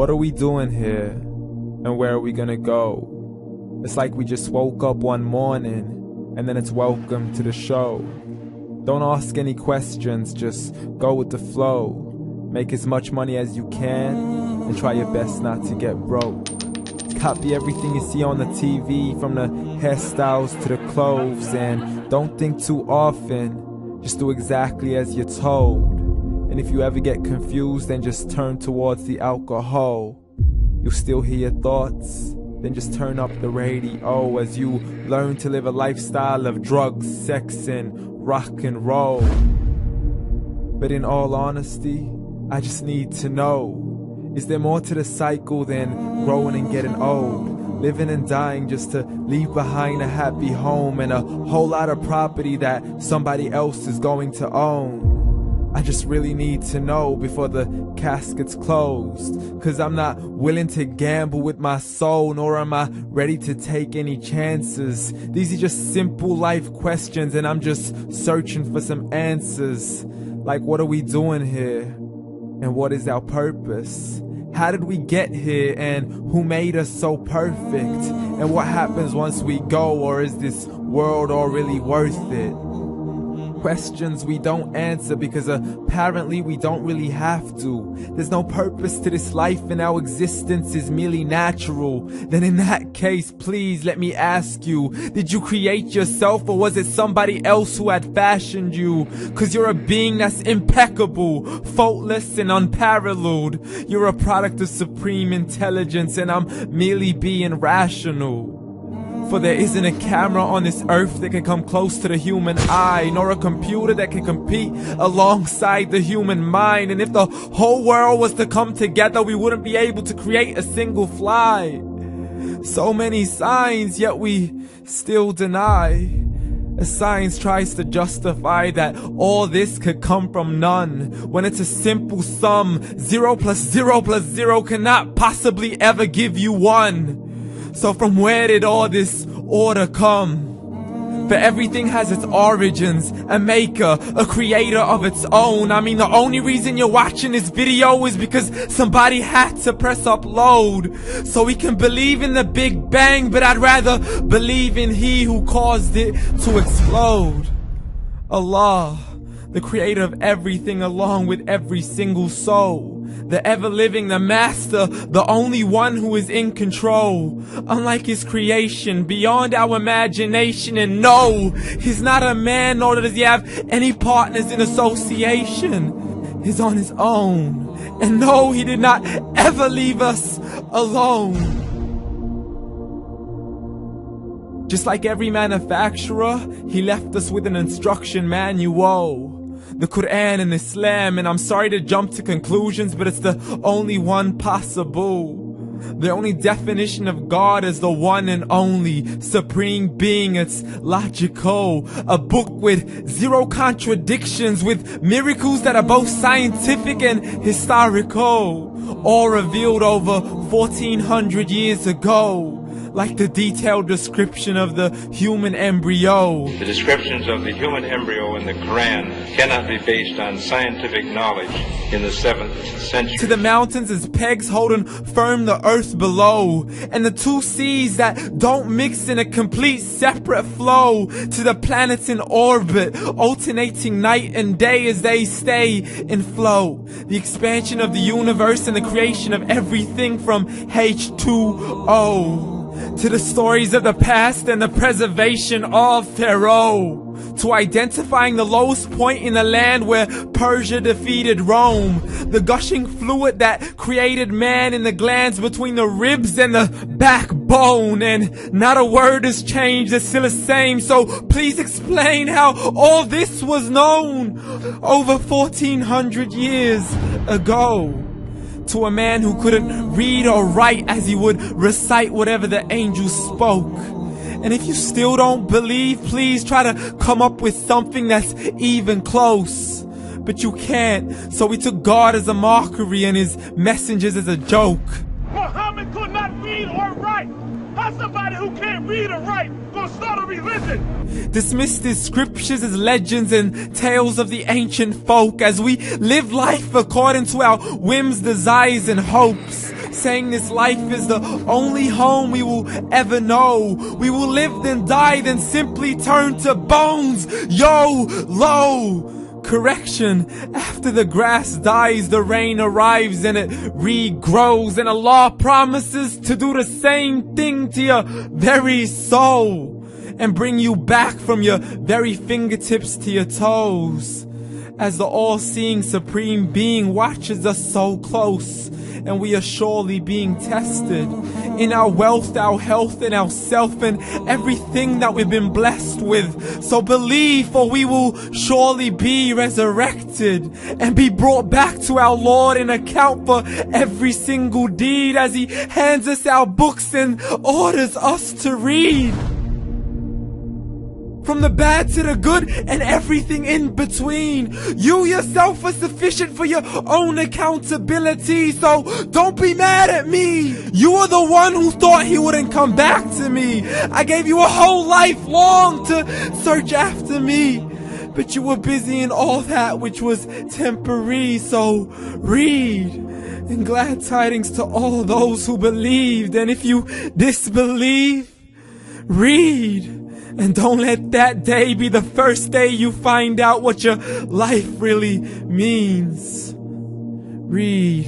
What are we doing here? And where are we gonna go? It's like we just woke up one morning, and then it's welcome to the show. Don't ask any questions, just go with the flow. Make as much money as you can, and try your best not to get broke. Copy everything you see on the TV, from the hairstyles to the clothes, and don't think too often, just do exactly as you're told. And if you ever get confused, then just turn towards the alcohol. You'll still hear your thoughts, then just turn up the radio as you learn to live a lifestyle of drugs, sex, and rock and roll. But in all honesty, I just need to know, is there more to the cycle than growing and getting old? Living and dying just to leave behind a happy home and a whole lot of property that somebody else is going to own. I just really need to know before the casket's closed, 'cause I'm not willing to gamble with my soul, nor am I ready to take any chances. These are just simple life questions, and I'm just searching for some answers. Like, what are we doing here? And what is our purpose? How did we get here, and who made us so perfect? And what happens once we go, or is this world all really worth it? Questions we don't answer because apparently we don't really have to. There's no purpose to this life and our existence is merely natural. Then in that case, please let me ask you, did you create yourself, or was it somebody else who had fashioned you? 'Cause you're a being that's impeccable, faultless and unparalleled. You're a product of supreme intelligence, and I'm merely being rational. For there isn't a camera on this earth that can come close to the human eye, nor a computer that can compete alongside the human mind. And if the whole world was to come together, we wouldn't be able to create a single fly. So many signs, yet we still deny. As science tries to justify that all this could come from none, when it's a simple sum. 0 plus 0 plus 0 cannot possibly ever give you 1. So from where did all this order come? For everything has its origins, a maker, a creator of its own. I mean, the only reason you're watching this video is because somebody had to press upload. So we can believe in the Big Bang, but I'd rather believe in He who caused it to explode. Allah, the creator of everything along with every single soul. The ever-living, the master, the only one who is in control. Unlike his creation, beyond our imagination. And no, he's not a man, nor does he have any partners in association. He's on his own. And no, he did not ever leave us alone. Just like every manufacturer, he left us with an instruction manual. The Quran and Islam, and I'm sorry to jump to conclusions, but it's the only one possible. The only definition of God is the one and only supreme being. It's logical. A book with 0 contradictions, with miracles that are both scientific and historical, all revealed over 1400 years ago. Like the detailed description of the human embryo. The descriptions of the human embryo in the Quran cannot be based on scientific knowledge in the 7th century. To the mountains as pegs holding firm the earth below, and the 2 seas that don't mix in a complete separate flow. To the planets in orbit, alternating night and day as they stay in flow. The expansion of the universe and the creation of everything from H2O. To the stories of the past and the preservation of Pharaoh. To identifying the lowest point in the land where Persia defeated Rome. The gushing fluid that created man in the glands between the ribs and the backbone. And not a word has changed, it's still the same. So please explain how all this was known over 1400 years ago. To a man who couldn't read or write, as he would recite whatever the angels spoke. And if you still don't believe, please try to come up with something that's even close. But you can't, so we took God as a mockery and his messengers as a joke. Muhammad could not read or write. How's somebody who can't read or write gonna start a religion? Dismiss these scriptures as legends and tales of the ancient folk, as we live life according to our whims, desires, and hopes. saying this life is the only home we will ever know. We will live then die, then simply turn to bones. YOLO! Correction, after the grass dies, the rain arrives and it regrows, and Allah promises to do the same thing to your very soul and bring you back from your very fingertips to your toes, as the all-seeing supreme being watches us so close, and we are surely being tested in our wealth, our health, and our self, and everything that we've been blessed with. So believe, for we will surely be resurrected and be brought back to our Lord and account for every single deed, as He hands us our books and orders us to read. From the bad to the good and everything in between. You yourself are sufficient for your own accountability, so don't be mad at me. You are the one who thought He wouldn't come back to me. I gave you a whole life long to search after me, but you were busy in all that which was temporary. So read, and glad tidings to all those who believed. And if you disbelieve, read. And don't let that day be the first day you find out what your life really means. Read.